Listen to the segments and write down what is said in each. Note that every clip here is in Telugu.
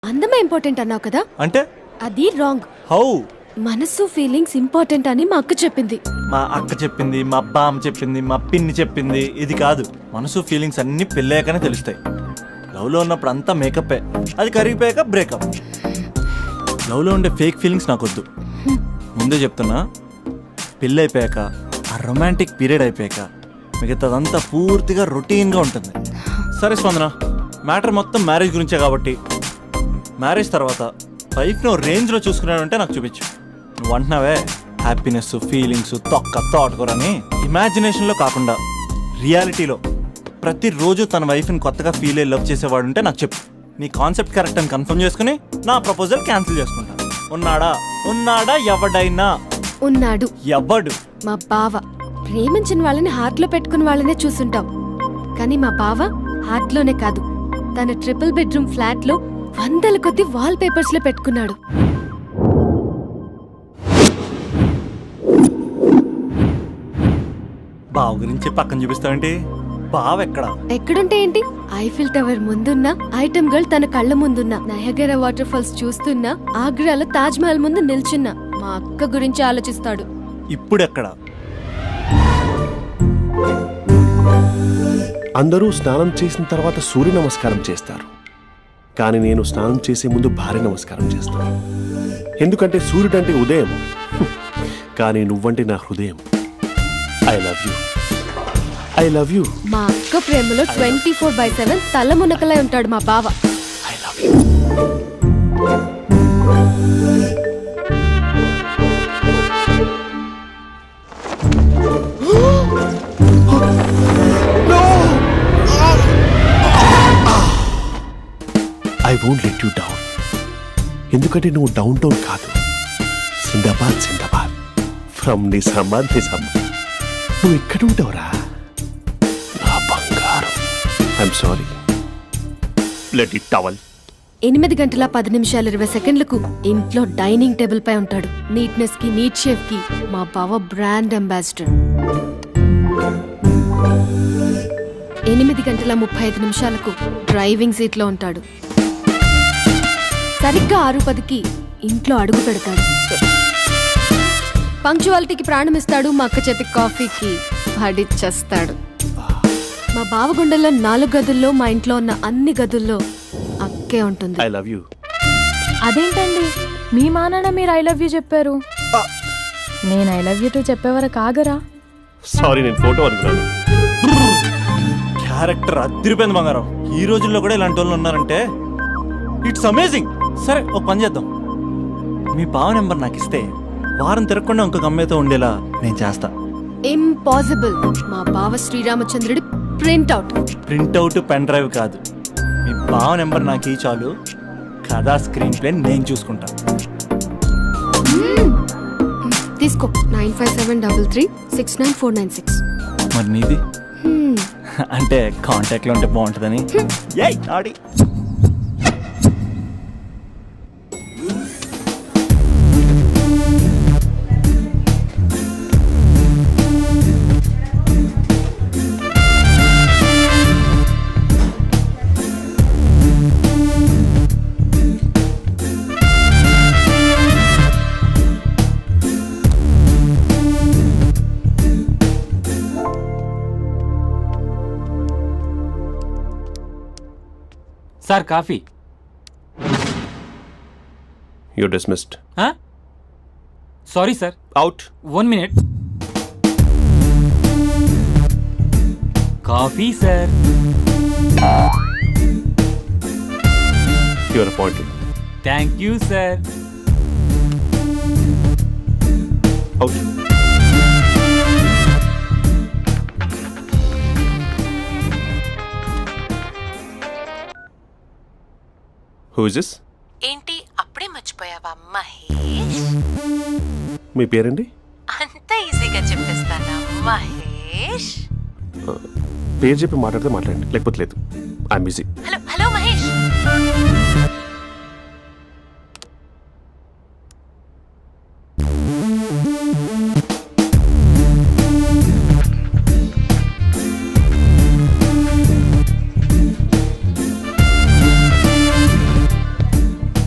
అందమే ఇంపార్టెంట్ అన్నావు కదా, అంటే అది రాంగ్. హౌ? మనసు ఫీలింగ్స్ ఇంపార్టెంట్ అని మా అక్క చెప్పింది. మా అక్క చెప్పింది, మా బామ్మ చెప్పింది, మా పిన్ని చెప్పింది. ఇది కాదు, మనసు ఫీలింగ్స్ అన్ని పెళ్ళాకనే తెలుస్తాయి. లవ్లో ఉన్నప్పుడు అంతా మేకప్పే, అది కరిగిపోయాక బ్రేకప్. లవ్లో ఉండే ఫేక్ ఫీలింగ్స్ నాకొద్దు. ముందే చెప్తున్నా, పెళ్ళి అయిపోయాక ఆ రొమాంటిక్ పీరియడ్ అయిపోయాక మిగతాదంతా పూర్తిగా రొటీన్గా ఉంటుంది. సరే స్పందన, మ్యాటర్ మొత్తం మ్యారేజ్ గురించే కాబట్టి మ్యారేజ్ తర్వాత లైఫ్ను రేంజ్లో చూసుకున్నాడంటే నాకు చూపించు. నువ్వు అంటున్నావే హ్యాపీనెస్ ఫీలింగ్స్ తోటకూరని, ఇమాజినేషన్లో కాకుండా రియాలిటీలో ప్రతిరోజు తన వైఫ్ని కొత్తగా ఫీల్ అయ్యి లవ్ చేసేవాడు ఉంటే నాకు చెప్పు. నీ కాన్సెప్ట్ కరెక్ట్ అని కన్ఫర్మ్ చేసుకుని నా ప్రపోజల్ క్యాన్సిల్ చేసుకుంటా. ఉన్నాడా ఎవడైనా? ఉన్నాడు. ఎవడు? మా బావ. ప్రేమించిన వాళ్ళని హార్ట్ లో పెట్టుకున్న వాళ్ళనే చూసుంటాం, కానీ మా బావ హార్ట్ లోనే కాదు, తన ట్రిపుల్ బెడ్రూమ్ ఫ్లాట్ లో వందల కొద్ది వాల్ పేపర్స్ లో పెట్టుకున్నాడు. బావ గురించి పక్కన చూపిస్తావేంటి? బావ ఎక్కడుంటే ఏంటి? ఐఫిల్ టవర్ ముందున్న ఐటమ్ గర్ల్ తన కళ్ళ ముందున్న నయగరా వాటర్ ఫాల్స్ చూస్తున్నా, ఆగ్రాలో తాజ్ మహల్ ముందు నిల్చున్నా మా అక్క గురించి ఆలోచిస్తాడు. ఇప్పుడెక్కడ? అందరూ స్నానం చేసిన తర్వాత సూర్య నమస్కారం చేస్తారు, కానీ నేను స్నానం చేసే ముందు భార్య నమస్కారం చేస్తాను. ఎందుకంటే సూర్యుడు అంటే ఉదయం, కానీ నువ్వంటే నా హృదయం. I love you, I love you. మా అక్క ప్రేమలో 24/7 తల మునకలై ఉంటాడు మా బావ. I love you. I won't let you down. ఎందుకంటే నువ్వు డౌన్ టౌన్ కాదు, జిందాబాద్ జిందాబాద్ ఫ్రమ్ నిజామాబాద్ నిజామాబాద్. నువ్వు ఇక్కడ ఉంటావురా నా బంగారం. I'm sorry, let it towel. 8 గంటల 10 నిమిషాలు 20 సెకండ్లకు ఇంట్లో డైనింగ్ టేబుల్ పై ఉంటాడు. నీట్నెస్ కి, నీట్ షేఫ్ కి మా బావ బ్రాండ్ అంబాసిడర్. 8 గంటల 35 నిమిషాలకు డ్రైవింగ్ సీట్ లో ఉంటాడు. సరిగ్గా 6:10కి ఇంట్లో అడుగు పెడతాడు. పంక్చువాలిటీకి ప్రాణమిస్తాడు. మా అక్క చేతి కాఫీకి పడిచ్చేస్తాడు. మా బావ గుండెల్లో 4 గదుల్లో, మా ఇంట్లో ఉన్న అన్ని గదుల్లో అక్కే ఉంటుంది. I love you. అదేంటండి, మీ మానాన్న మీరు ఐ లవ్ యూ చెప్పారు, నేను ఐ లవ్ యూ టు చెప్పేవరకు ఆగరా? సారీ, నేను ఫోటో అనుకున్నాను. క్యారెక్టర్ అదిరిపోయింది బంగారం. ఈ రోజుల్లో కూడా ఇలాంటి వాళ్ళు ఉన్నారంటే ఇట్స్ అమేజింగ్. సరే, ఒక పని చేద్దాం. మీ బావ నెంబర్ నాకు ఇస్తే వారం తిరగకుండా ఇంకొక అమ్మాయితో ఉండేలా నేను చేస్తా. ఇంపాసిబుల్. మా బావ శ్రీరామచంద్రుడి ప్రింట్అవుట్. పెన్ డ్రైవ్ కాదు, మీ బావ నెంబర్ నాకు ఈ చాలు. కథా స్క్రీన్ ప్లే నేను చూసుకుంటా. తీసుకో. 9573369496. మరి నీది? అంటే కాంటాక్ట్లో ఉంటే బాగుంటుందని. ఆడి sir coffee. You're dismissed. Sorry sir. Out. 1 minute. Coffee sir. You are appointed. Thank you sir. Out. Who is this? ఏంటి అప్పుడే మర్చిపోయావా మహేష్? మీ పేరండి? అంత ఈజీగా చెప్పేస్తానా మహేష్? పేరు చెప్పి మాట్లాడితే మాట్లాడండి, లేకపోతే లేదు. I'm busy. Hello hello Mahesh.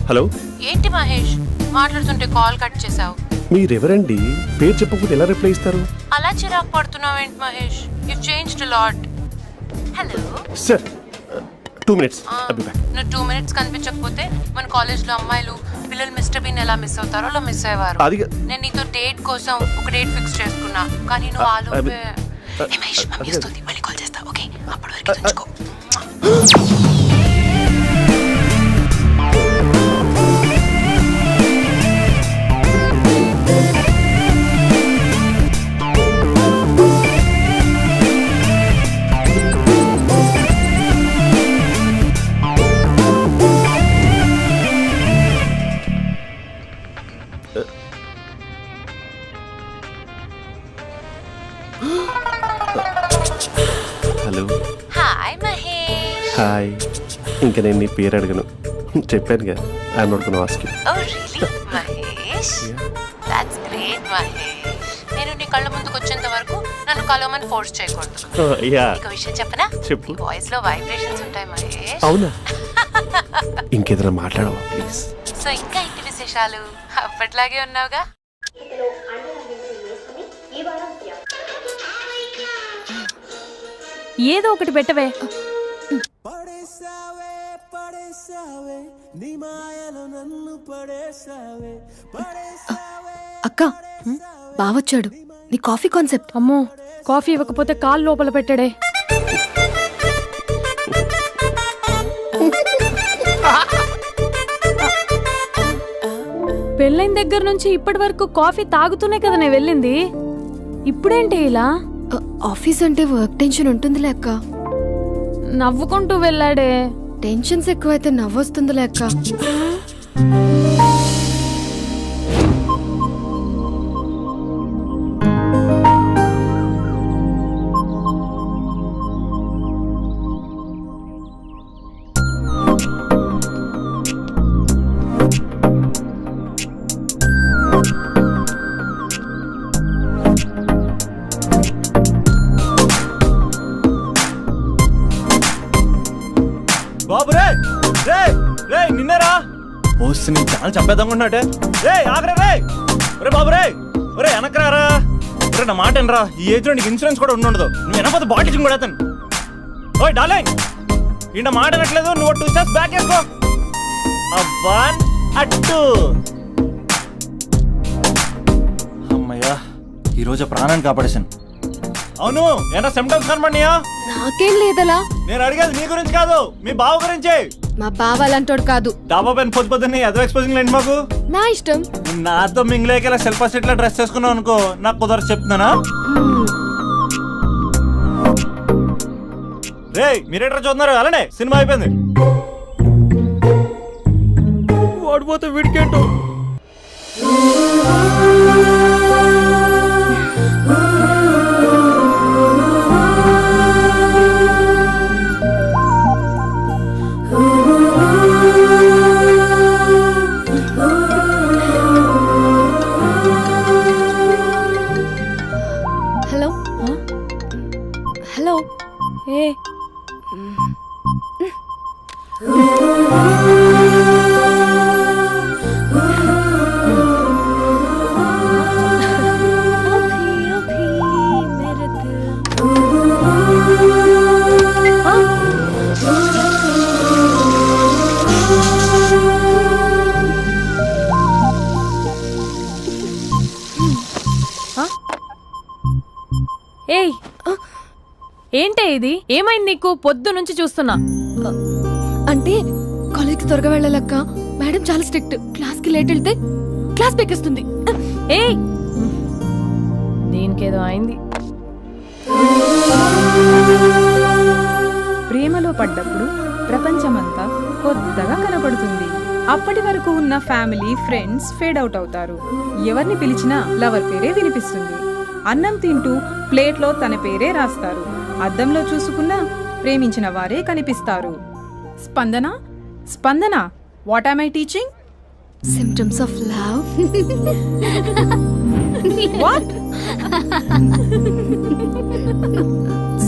Hello, ఏంటి మహేష్ మాట్లాడుతుంటే కాల్ కట్ చేసావు? మీరెవరండి? పేరు చెప్పకపోతే ఎలా రిప్లై ఇస్తారు? అలా చిరాకు పడుతున్నావు ఏంటి Mahesh? You changed a lot. Hello sir 2 minutes. నువ్వు 2 minutes కనిపించకపోతే మన కాలేజ్లో అమ్మాయిలు పిల్లలు మిస్టర్ బీన్ ఎలా మిస్ అవుతారో అలా మిస్ అయ్యేవారు. నేను నీతో డేట్ కోసం ఒక డేట్ ఫిక్స్ చేసుకున్నా, కానీ నువ్వు ఆలోపే. మహేష్ మమ్మీ వస్తుంది, మళ్ళీ కాల్ చేస్తా. ఓకే, అప్పటి వరకు ఉంచుకో. హలో. హాయ్ మహేష్. హాయ్. ఇంకా నేను నీ పేరు అడగను, చెప్పాను కదా. I'm not gonna ask you. Oh really Mahesh? That's great Mahesh. నేను నీ కళ్ళ ముందుకు వచ్చేంత వరకు నన్ను కలవమని ఫోర్స్ చేయకూడదు. ఒక విషయం చెప్పనా? చెప్పు. వాయిస్ లో వైబ్రేషన్స్ ఉంటాయి మహేష్. అవునా? ఇంకేదైనా మాట్లాడవా ప్లీజ్? సో ఇంకా ఇంటి విశేషాలు అప్పట్లాగే ఉన్నావుగా? ఏదో ఒకటి పెట్టవే. అక్క, బావొచ్చాడు. నీ కాఫీ కాన్సెప్ట్. అమ్మో, కాఫీ ఇవ్వకపోతే కాలు లోపల పెట్టాడే. పెళ్ళైన దగ్గర నుంచి ఇప్పటి వరకు కాఫీ తాగుతూనే కదా నేను వెళ్ళింది. ఇప్పుడేంటి ఇలా? ఆఫీస్ అంటే వర్క్ టెన్షన్ ఉంటుందిలే అక్క. నవ్వుకుంటూ వెళ్ళాడే. టెన్షన్స్ ఎక్కువైతే నవ్వొస్తుందిలే అక్క. బాబు రే రే రే నిన్నేరా? ఓసి నీ ఛానల్ చంపేద్దామన్నట్టే. రే ఆగరా రే. ఒరే బాబు రే, ఒరే వెనకరారా. ఒరే నా మాట వినరా, ఈ ఏజ్ లో నీకు ఇన్సూరెన్స్ కూడా ఉండదు. నువ్వు వెనకపోతే బాటిల్ కూడా అతను. ఓయ్ డార్లింగ్, ఈయన మాట వినట్లేదు. నువ్వు 2 steps బ్యాక్ వేసుకో. అబ్బా అట్టు. అమ్మయ్యా, ఈరోజు ప్రాణాన్ని కాపాడేశాను. అవును, ఏనా సిమ్టమ్స్ కనబడినాయా? నాకేం లేదలా. నేను అడిగేది నీ గురించి కాదు, మీ బావ గురించి. మా బావ అలాంటోడు కాదు. డాబా పైన పొద్దు పొద్దున్నే ఎదో ఎక్స్పోజింగ్ లేండి మాకు. నా ఇష్టం. నాతో మింగిలేక సెల్ఫ్ అసెట్ లా డ్రెస్ చేసుకున్నావు అనుకో, నాకు కుదరదు చెప్తున్నానా? రే మీరేట్రా చూస్తున్నారు? అలానే సినిమా అయిపోయింది. వాడిపోతే వీడికేంటో. Hello hello. ఏ ఏయ్, ఏంటే ఇది? ఏమైంది నీకు? పొద్దు నుంచి చూస్తున్నా. అంటే కాలేజ్కి త్వరగా వెళ్ళాలక్క. మేడం చాలా స్ట్రిక్ట్. క్లాస్ కి లేట్ వెళ్తే క్లాస్ పెక్కేస్తుంది. ఏయ్, దీనికేదో అయింది. ప్రేమలో పడ్డప్పుడు ప్రపంచమంతా కొత్తగా కనపడుతుంది. అప్పటి వరకు ఉన్న ఫ్యామిలీ ఫ్రెండ్స్ ఫేడ్ అవుట్ అవుతారు. ఎవరిని పిలిచినా లవర్ పేరే వినిపిస్తుంది. అన్నం తింటూ ప్లేట్లో తన పేరే రాస్తారు. అద్దంలో చూసుకున్నా ప్రేమించిన వారే కనిపిస్తారు. Spandana, Spandana, what am I teaching? Symptoms of love. What?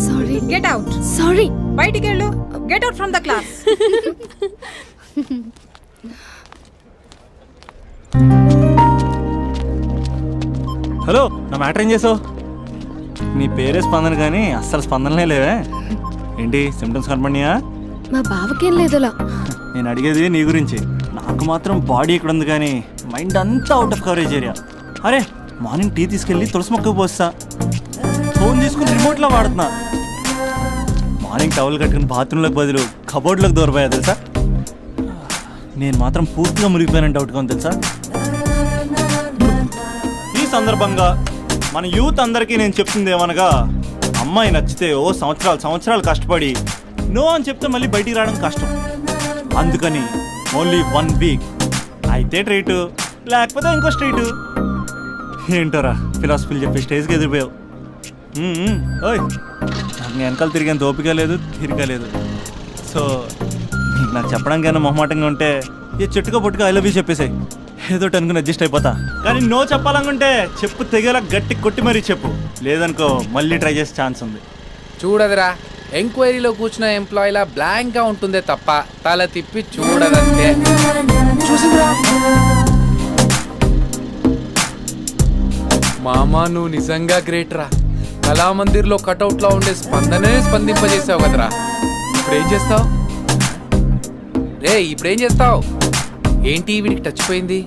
Sorry. Get out. Sorry. బయటికి వెళ్ళు. Get out from the class. Hello, నా మ్యాటర్ ఏం చేసావు? నీ పేరే స్పందన కానీ అస్సలు స్పందనలే లేవే. ఏంటి సిమ్టమ్స్ కనపడినాయా? మా బావకేం లేదులా. నేను అడిగేది నీ గురించి. నాకు మాత్రం బాడీ ఇక్కడ ఉంది కానీ మైండ్ అంతా అవుట్ ఆఫ్ కవరేజ్ ఏరియా. అరే, మార్నింగ్ టీ తీసుకెళ్ళి తులసి మొక్కకు పోస్తా, ఫోన్ తీసుకుని రిమోట్లో వాడుతున్నా. మార్నింగ్ టవల్ కట్టుకుని బాత్రూంలోకి బదులు కబోర్డ్లోకి దూరపోయా తెలుసా. నేను మాత్రం పూర్తిగా మునిగిపోయానని డౌట్గా ఉంది తెలుసా. ఈ సందర్భంగా మన యూత్ అందరికీ నేను చెప్తుంది ఏమనగా, అమ్మాయి నచ్చితే సంవత్సరాలు కష్టపడి నో అని చెప్తే మళ్ళీ బయటికి రావడం కష్టం. అందుకని ఓన్లీ 1 వీక్ అయితే ట్రీటు, లేకపోతే ఇంకో స్ట్రీటు. ఏంటోరా ఫిలాసఫీలు చెప్పే స్టేజ్కి ఎదిరిపోయావు. ఓయ్, నాకు నీ వెనకాల తిరిగేంత ఓపిక లేదు, తీరిక లేదు. సో నాకు చెప్పడానికైనా మొహమాటంగా ఉంటే ఏ చెట్టుగా పొట్టుగా ఐ లవ్ యూ చెప్పేసాయి, ఏదో అనుకుని అడ్జస్ట్ అయిపోతా. కానీ నో చెప్పాలనుకుంటే చెప్పు తెగేలా గట్టి కొట్టి మరీ చెప్పు, లేదనుకో మళ్ళీ ట్రై చేసే ఛాన్స్ ఉంది. చూడదురా, ఎంక్వైరీలో కూర్చున్న ఎంప్లాయీలా బ్లాంక్గా ఉంటుందే తప్ప తల తిప్పి చూడదంతే. చూసిందిరా మామా, నువ్వు నిజంగా గ్రేట్ రా. కళామందిర్లో కటౌట్లో ఉండే స్పందనే స్పందింపజేసావు కదరా. ఇప్పుడేం చేస్తావు రే? ఇప్పుడేం చేస్తావు? ఏంటి వీడికి టచ్ పోయింది?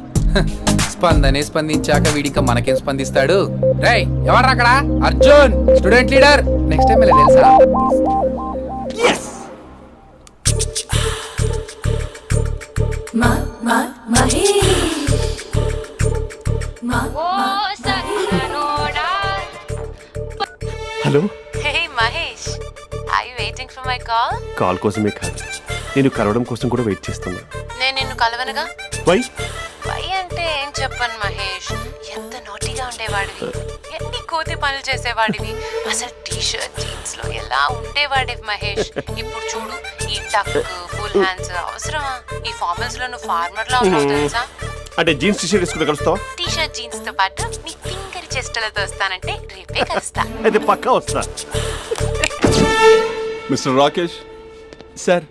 స్పందనే స్పందించాక వీడిక మనకేం స్పందిస్తాడు? రే ఎవరు అక్కడ? Arjun, student leader. Next time ఇలా తెలుసా? Hello. Hey Mahesh, are you waiting for my call? Call కోసమే కాదు, నేను కలవడం కోసం కూడా వెయిట్ చేస్తున్నా. నేను నిన్ను కలవనుగా. వై అంటే ఏం చెప్పను మహేష్, ఎంత నోటిగా ఉండేవాడివి, ఎన్ని కోతి పనులు చేసేవాడివి, అసలు టీ షర్ట్ జీన్స్ లో ఎలా ఉండేవాడివి మహేష్. ఇప్పుడు చూడు, ఈ టక్ ఫుల్ హ్యాండ్స్ అవసరమా? ఈ ఫార్మల్స్ లో నువ్వు ఫార్మర్ లా ఉన్నావు తెలుసా. అంటే జీన్స్ టీ షర్ట్ వేసుకుంటే కలుస్తావా? టీ షర్ట్ జీన్స్ తో పాటు నీ ఫింగర్ చెస్టలతో వస్తానంటే రేపే కలుస్తా. అయితే పక్కా వస్తా. Mister Rakesh sir,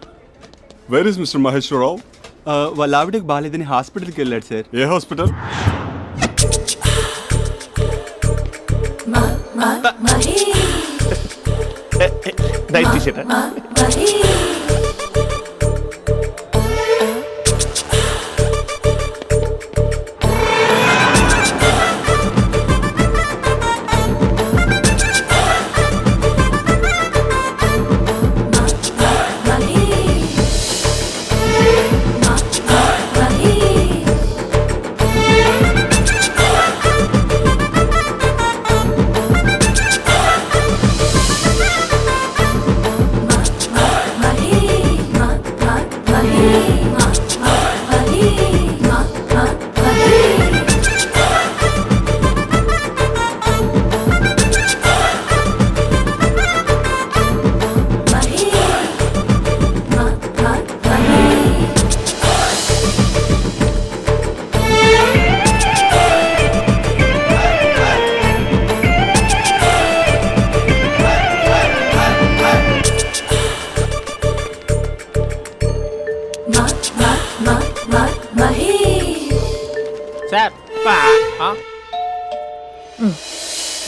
where is mister Maheswararao? వాళ్ళ ఆవిడకి బాగాలేదని హాస్పిటల్కి వెళ్ళాడు సార్. ఏ హాస్పిటల్? Night T shirt.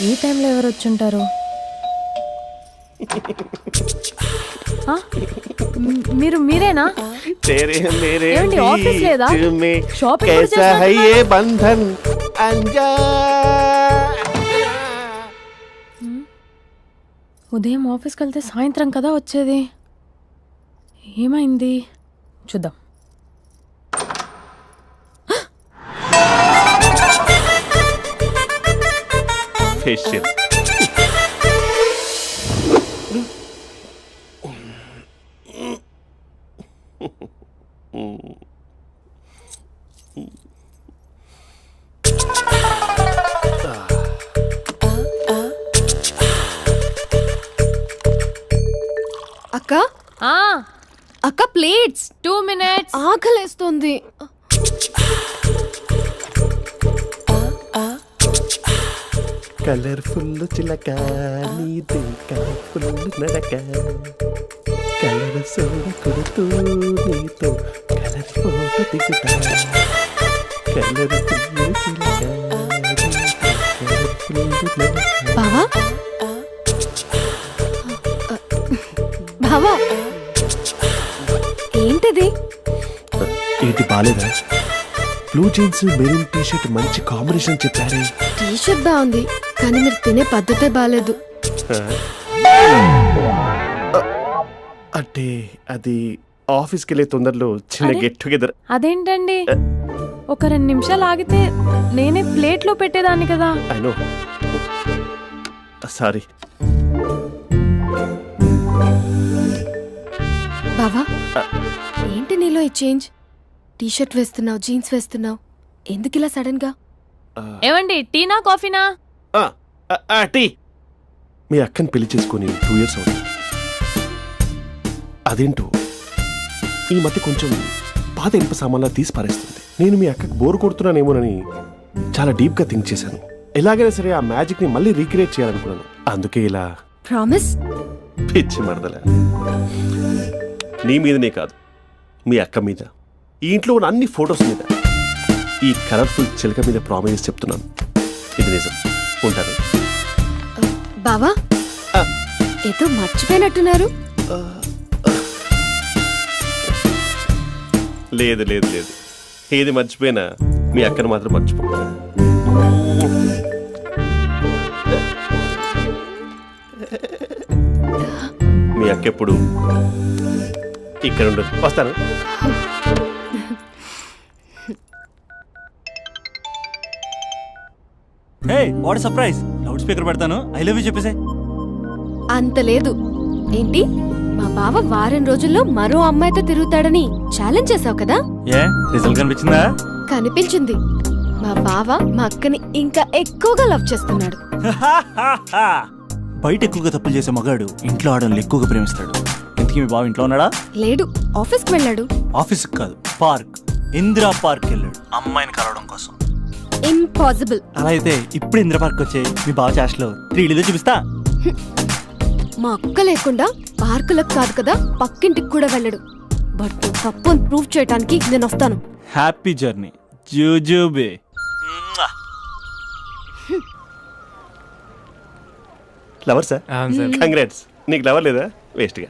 ఈ టైంలో ఎవరు వచ్చుంటారు? మీరేనా? ఏమండి, ఆఫీస్ లేదా? షాపింగ్ బంధన్ ఉదయం ఆఫీస్కి వెళ్తే సాయంత్రం కదా వచ్చేది. ఏమైంది చూద్దాం. ఫేషియల్. అక్క అక్క ప్లేట్స్. 2 minutes. ఆకలేస్తుంది. కలర్ఫుల్ చిలక నీదే కలర్ఫుల్ నడక, కలర్ సోడ కొడుతూ నీతో కలర్ ఫోటో దిగుతా, బావా బావా ఏంటిది? ఏంటి బాలేదా? Blue jeans maroon T shirt మంచి కాంబినేషన్ చెప్పారే. టీ షర్ట్ బాగుంది కానీ మీరు తినే పద్ధతే బాలేదు. అంటే అది ఆఫీస్కి వెళ్ళే తొందరలో చిన్న గెట్ టుగెదర్. అదేంటండి, ఒక 2 నిమిషాలు ఆగితే నేనే ప్లేట్లో పెట్టేదాన్ని కదా. I know, sorry. బావా ఏంటి నీలో ఈ చేంజ్? టీ షర్ట్ వేస్తున్నావు, జీన్స్ వేస్తున్నావు, ఎందుకు ఇలా సడన్ గా? ఏమండి, టీనా కాఫీనా? టీ. మీ అక్కని పెళ్లి చేసుకుని 2 years అవుతుంది. అదేంటో ఈ మధ్య కొంచెం పాత ఇనుప సామాన్లా తీసి పారేస్తుంది. నేను మీ అక్కకి బోరు కొడుతున్నానేమోనని చాలా డీప్ గా థింక్ చేశాను. ఎలాగైనా సరే ఆ మ్యాజిక్ ని మళ్ళీ రీక్రియేట్ చేయాలనుకున్నాను. అందుకే ఇలా. ప్రామిస్? పిచ్చి మరదల, నీ మీదనే కాదు, మీ అక్క మీద, ఈ ఇంట్లో ఉన్న అన్ని ఫొటోస్ మీద, ఈ కలర్ఫుల్ చిలక మీద ప్రామిస్ చెప్తున్నాను. ఇది నిజం. ఉంటాను. బావా ఏదో మర్చిపోయినట్టున్నారు. లేదు లేదు లేదు, ఏది మర్చిపోయినా మీ అక్కను మాత్రం మర్చిపో. మీ అక్క ఎప్పుడు ఇక్కడ ఉండదు. వస్తాను. Hey what surprise. Loud speaker పెడతాను, ఐ లవ్ యూ చెప్పేసే. అంత లేదు. ఏంటి, మా బావ వారం రోజుల్లో మరో అమ్మాయితో తిరుగుతాడని ఛాలెంజ్ చేసావు కదా? ఏ రిజల్ట్ కనిపించిందా? కనిపించింది. మా బావ మా అక్కని ఇంకా ఎక్కువగా లవ్ చేస్తున్నాడు. బయట ఎక్కువగా తప్పులు చేసే మగాడు ఇంట్లో ఆడవాళ్ళు ఎక్కువగా ప్రేమిస్తాడు. ఇంతకీ మీ బావ ఇంట్లో ఉన్నాడా? లేడు, ఆఫీస్కి వెళ్ళాడు. ఆఫీస్కి కాదు, పార్క్, ఇందిరా పార్క్ వెళ్ళాడు అమ్మాయిని కలవడం కోసం. ఇంపాసిబుల్. అలా అయితే ఇప్పుడు ఇందిరా పార్క్ వచ్చే మీ బావ చాష్లో 3Dలో చూపిస్తా. మా అక్క లేకుండా పార్కులకు కాదు కదా పక్కింటికి కూడా వెళ్ళడు. బట్ తప్పు అని ప్రూవ్ చేయడానికి నేను వస్తాను. హ్యాపీ జర్నీ జూజూబే. Lover sir? కంగ్రాట్స్. నీకు లవర్ లేదా? వేస్ట్గా.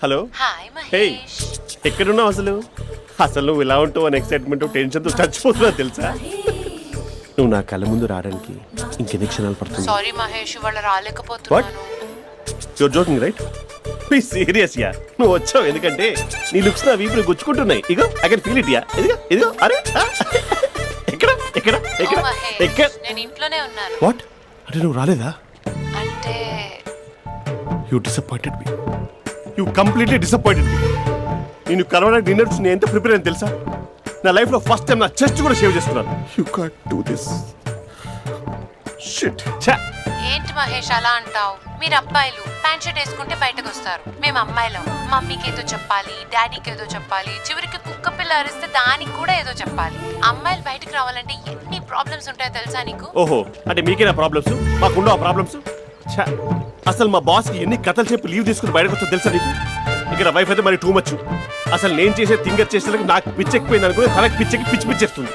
హలో. హే, ఎక్కడున్నావు అసలు? అసలు నువ్వు ఇలా ఉంటావు అని ఎక్సైట్మెంట్ టెన్షన్తో చచ్చిపోతున్నావు తెలుసా? నువ్వు నా కళ్ళ ముందు రావడానికి ఇంకెన్ని క్షణాలు పడుతుంది? సారీ మహేష్, వాళ్ళు రాలేకపోతున్నాను. Your joking right? Be serious yeah. నువ్వు వచ్చావు ఎందుకంటే నీ లుక్స్ నా వీపుని గుచ్చుకుంటున్నాయి. ఇగో I can feel it yeah. ఇదిగో ఇదిగో. అరే ఎక్కడ ఎక్కడ ఎక్కడ ఎక్కడ? నేను ఇంట్లోనే ఉన్నాను. వాట్ అంటే నువ్వు రాలేదా? అంటే you disappointed me. You completely disappointed me. నేను కలవడానికి డిన్నర్స్ నేను ఎంత ప్రిపేర్ అని తెలుసా? నా లైఫ్ లో ఫస్ట్ టైం నా చెస్ట్ కూడా సేవ్ చేస్తున్నాను. You can't do this shit. ఏంటి మహేష్ అలా అంటావు? మీరు అబ్బాయిలు ప్యాంట్ షర్ట్ వేసుకుంటే బయటకు వస్తారు. మేము అమ్మాయిలం మమ్మీకి ఏదో చెప్పాలి, డాడీకి ఏదో చెప్పాలి, చివరికి కుక్క పిల్ల అరిస్తే దానికి కూడా ఏదో చెప్పాలి. అమ్మాయిలు బయటకు రావాలంటే ఎన్ని ప్రాబ్లమ్స్ ఉంటాయో తెలుసా నీకు? ఓహో, అంటే మీకేనా ప్రాబ్లమ్స్? మాకుండా ప్రాబ్లమ్స్? అసలు మా బాస్ కి ఎన్ని కథలు చెప్పి లీవ్ తీసుకుని బయటకు వచ్చా తెలుసా నీకు? ఇక్కడ వైఫ్ అయితే మరి టూ మచ్. అసలు నేను చేసే థింగర్ చేసేందుకు నాకు పిచ్చెక్కిపోయింది అనుకుని తనకి పిచ్చెక్కి పిచ్చి పిచ్చేస్తుంది.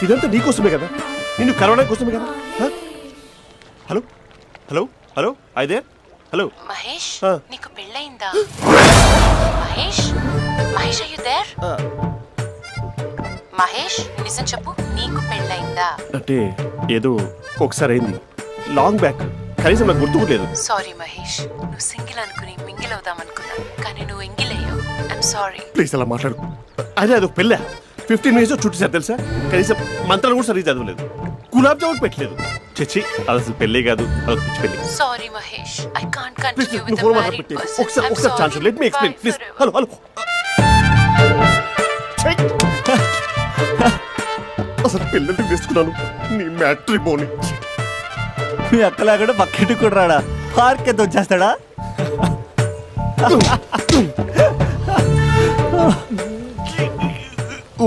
ఇదంతా నీకోసమే కదా, నిన్ను కరోనా కోసమే కదా. హలో హలో హలో అయితే హలో మహేష్, నీకు పెళ్ళయిందా? Mahesh Mahesh are you there? Mahesh నిజం చెప్పు, నీకు పెళ్ళయిందా? అంటే ఏదో ఒకసారి అయింది, లాంగ్ బ్యాక్, కనీసం నాకు గుర్తుకులేదు. సారీ మహేష్, నువ్వు సింగిల్ అనుకుని మింగిల్ అవుదాం అనుకున్నా, కానీ నువ్వు ఎంగిల్ అయ్యావు. I'm sorry. ప్లీజ్ అలా మాట్లాడు. అదే అదొక పెళ్ళ 15 minutes చుట్టూ తెలుసా? కనీసం మంత్రాలు కూడా సరిగ్గా చదవలేదు, గులాబ్ జామున్ పెట్టలేదు. చచ్చి, అది అసలు పెళ్ళే కాదు, అదొక పిచ్చి పెళ్ళి. Sorry Mahesh, I can't continue with the married person. ఒకసారి chance let me explain please. Hello hello. అసలు పెళ్ళంటే వేసుకున్నాను నీ మ్యాట్రిమోనీ. మీ అక్కలాగా పక్కింటికి కూడా రాడా? పార్క్ ఎంత వచ్చేస్తాడా?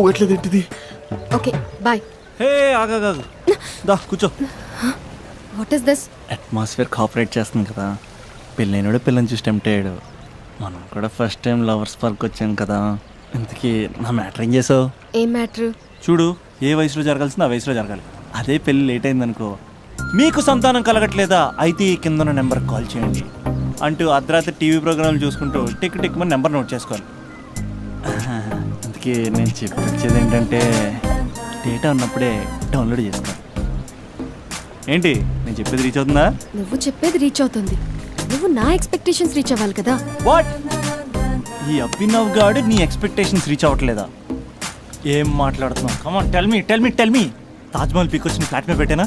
ఎట్లేదేంటిది? Okay bye. హే ఆగా దా కూర్చో. What is this? Atmosphere cooperate చేస్తుంది కదా. పెళ్ళైనడు పిల్లని చూసి టెంప్ట్ అయ్యాడు. మనం కూడా ఫస్ట్ టైం లవర్స్ పార్క్ వచ్చాం కదా, ఇంతకీ నా మ్యాటర్ ఏం చేసావు? ఏం మ్యాటర్? చూడు, ఏ వయసులో జరగాల్సిందో ఆ వయసులో జరగాలి. అదే పెళ్ళి లేట్ అయిందనుకో, మీకు సంతానం కలగట్లేదా అయితే ఈ కింద నెంబర్ కాల్ చేయండి అంటూ అర్ధరాత్రి టీవీ ప్రోగ్రాంలు చూసుకుంటూ టిక్ టిక్ మన నెంబర్ నోట్ చేసుకోవాలి. అందుకే నేను చెప్పొచ్చేది ఏంటంటే డేటా ఉన్నప్పుడే డౌన్లోడ్ చేసుకోవాలి. ఏంటి నేను చెప్పేది రీచ్ అవుతుందా? నువ్వు చెప్పేది రీచ్ అవుతుంది, నువ్వు నా ఎక్స్పెక్టేషన్స్ రీచ్ అవ్వాలి కదా. వాట్? ఈ అభినవ్ గాడు నీ ఎక్స్పెక్టేషన్స్ రీచ్ అవ్వట్లేదా? ఏం మాట్లాడుతున్నావు? Come on tell me. Taj Mahal peak వచ్చి నీ ఫ్లాట్ మీద పెట్టానా?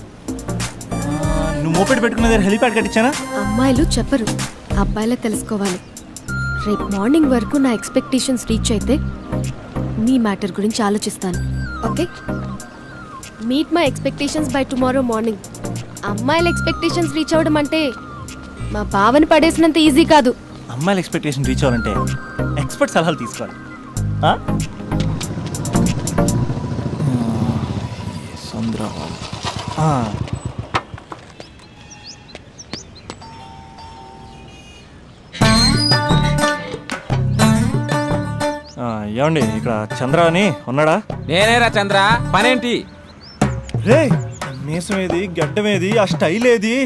నువ్వు మోపెట్ పెట్టుకున్న దగ్గర హెలిప్యాడ్ కట్టించానా? అమ్మాయిలు చెప్పరు, అబ్బాయిలే తెలుసుకోవాలి. రేపు మార్నింగ్ వరకు నా ఎక్స్పెక్టేషన్స్ రీచ్ అయితే నీ మ్యాటర్ గురించి ఆలోచిస్తాను. Okay, meet my expectations by tomorrow morning. అమ్మాయిల ఎక్స్పెక్టేషన్స్ రీచ్ అవ్వడం అంటే మా బావని పడేసినంత ఈజీ కాదు. అమ్మాయిల ఎక్స్పెక్టేషన్ రీచ్ అవ్వాలంటే ఎక్స్పర్ట్ సలహాలు తీసుకోవాలి. ఏమండి, ఇక్కడ చంద్ర అని ఉన్నాడా? నేనేరా చంద్ర, పనేంటి? రే, మీసం ఏది, గడ్డం ఏది, ఆ స్టైల్ ఏది,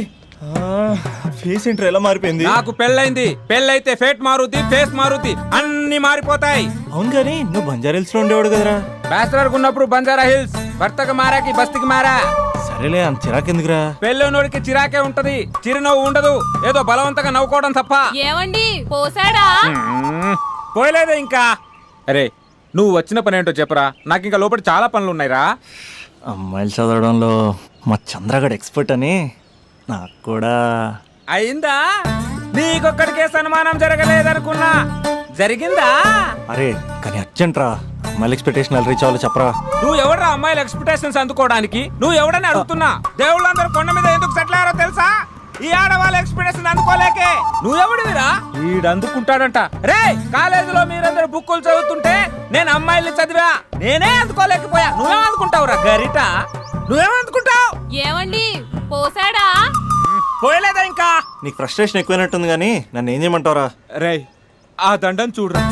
ఫేస్ ఏంట్రా ఎలా మారిపోయింది? నాకు పెళ్ళైంది, పెళ్ళైతే ఫేట్ మారుద్ది, ఫేస్ మారుద్ది, అన్ని మారిపోతాయి. అవును కానీ నువ్వు బంజారా హిల్స్ లో ఉండేవాడు కదరా? బ్యాచిలర్ ఉన్నప్పుడు బంజారా హిల్స్, భర్తకు మారాకి బస్తికి మారా. సరేలే, అంత చిరాకెందుకురా? పెళ్ళోనోడికి చిరాకే ఉంటది, చిరునవ్వు ఉండదు, ఏదో బలవంతంగా నవ్వుకోవడం తప్ప. ఏమండి పోసాడా? పోయలేదే ఇంకా. అరే నువ్వు వచ్చిన పని ఏంటో చెప్పరా, నాకు ఇంకా లోపల చాలా పనులు ఉన్నాయిరా. అమ్మాయిలు చదవడంలో మా చంద్రగడ్ ఎక్స్పర్ట్ అని నాకు కూడా అయిందా? నీకొక్కడికే సన్మానం జరగలేదనుకున్నా, జరిగిందా? అరే కానీ అర్జెంట్ రా, అమ్మాయిల ఎక్స్పెక్టేషన్ ఎలా రీచ్ అవ్వాలో చెప్పరా. నువ్వు ఎవడరా అమ్మాయిల ఎక్స్పెక్టేషన్స్ అందుకోవడానికి? నువ్వు ఎవడని అడుగుతున్నా. దేవుళ్ళందరూ కొండ మీద ఎందుకు సెటిల్ అయ్యారో తెలుసా? ఈ ఆడవాళ్ళ ఎక్స్పెక్టేషన్ అందుకోలేకే. నువ్వెవడివిరా? ఈడు అందుకుంటాడంట. రే, కాలేజీలో మీరందరూ బుక్కులు చదువుతుంటే నేను అమ్మాయిల్ని చదివా, నేనే అందుకోలేకపోయా. నువ్వేం అందుకుంటావురా గరిట? నువ్వేం అందుకుంటావు? ఏమండి పోసాడా? పోయలేదా ఇంకా? నీకు ఫ్రస్ట్రేషన్ ఎక్కువైనట్టుంది కానీ నన్ను ఏం చేయమంటావురా? రే, ఆ దండం చూడరా.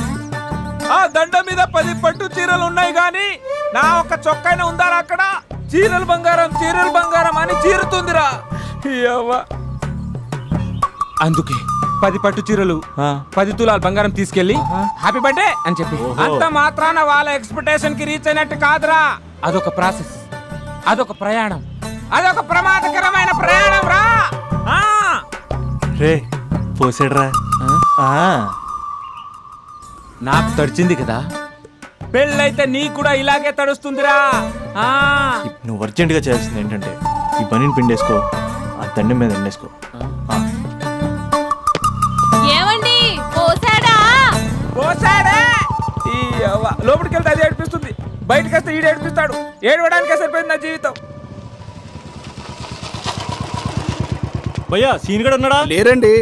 ఆ దండం మీద 10 పట్టు చీరలు ఉన్నాయి గాని నా ఒక చొక్కాయిన ఉందారా అక్కడ? చీరలు బంగారం అని చీరుతుందిరా. అందుకే 10 పట్టు చీరలు, 10 తులాల బంగారం తీసుకెళ్లి హ్యాపీ బర్త్డే అని చెప్పి. అంత మాత్రాన వాళ్ళ ఎక్స్పెక్టేషన్ కి రీచ్ అయినట్టు కాదురా. అదొక ప్రాసెస్, అదొక ప్రయాణం, అదొక ప్రమాదకరమైన ప్రయాణం రా. రే పోసాడ్రా. నాకు తడిచింది కదా, పెళ్ళైతే నీ కూడా ఇలాగే తడుస్తుందిరా. నువ్వు అర్జెంట్ గా చేయాల్సింది ఏంటంటే ఈ పనిని పిండేసుకో, ఆ దండం మీద ఎండేసుకో. ఏమండి పోసాడా? పోసాడే. లోపలికి వెళ్తే అది ఏడిపిస్తుంది, బయటకు వస్తే ఈడు ఏడిపిస్తాడు. ఏడవడానికే సరిపోయింది నా జీవితం. భయ్యా సీన్ గడ్ ఉన్నాడా? లేరండి,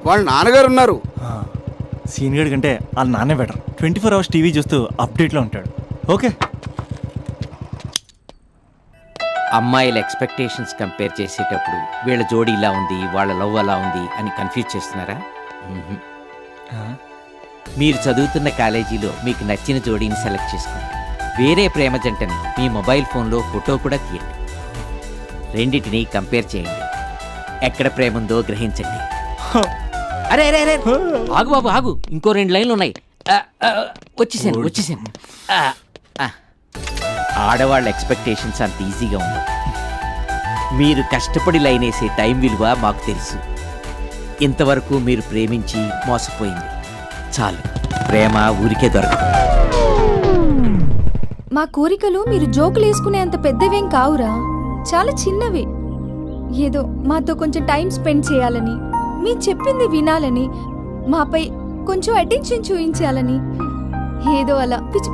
వాళ్ళ నాన్నగారు ఉన్నారు. సీన్ గడ్ కంటే వాళ్ళ నాన్నే బెటర్. 24 hours టీవీ చూస్తూ అప్డేట్లో ఉంటాడు. ఓకే, అమ్మాయిల ఎక్స్పెక్టేషన్స్ కంపేర్ చేసేటప్పుడు వీళ్ళ జోడి ఇలా ఉంది, వాళ్ళ లవ్ అలా ఉంది అని కన్ఫ్యూజ్ చేస్తున్నారా? మీరు చదువుతున్న కాలేజీలో మీకు నచ్చిన జోడీని సెలెక్ట్ చేసుకోండి. వేరే ప్రేమ జంటని మీ మొబైల్ ఫోన్లో ఫోటో కూడా తీయండి. రెండింటిని కంపేర్ చేయండి, ఎక్కడ ప్రేమ ఉందో గ్రహించండి. అరే అరే అరే, ఆగు బాబు ఆగు, ఇంకో 2 లైన్లు ఉన్నాయి. వచ్చేసాను. ఆడవాళ్ళ ఎక్స్పెక్టేషన్స్ అంత ఈజీగా ఉండవు. మీరు కష్టపడి లైన్ వేసే టైం విలువ మాకు తెలుసు. ఇంతవరకు మీరు ప్రేమించి మోసపోయింది చాలు. ప్రేమ ఊరికే దొరకదు. మా కోరికలు మీరు జోకులు వేసుకునేంత పెద్దవేం కావురా, చాలా చిన్నవి. ఏదో మాతో కొంచెం టైం స్పెండ్ చేయాలని, మీ చెప్పింది వినాలని, మాపై కొంచెం అటెన్షన్ చూపించాలని, ఏదో అలా పిచ్చి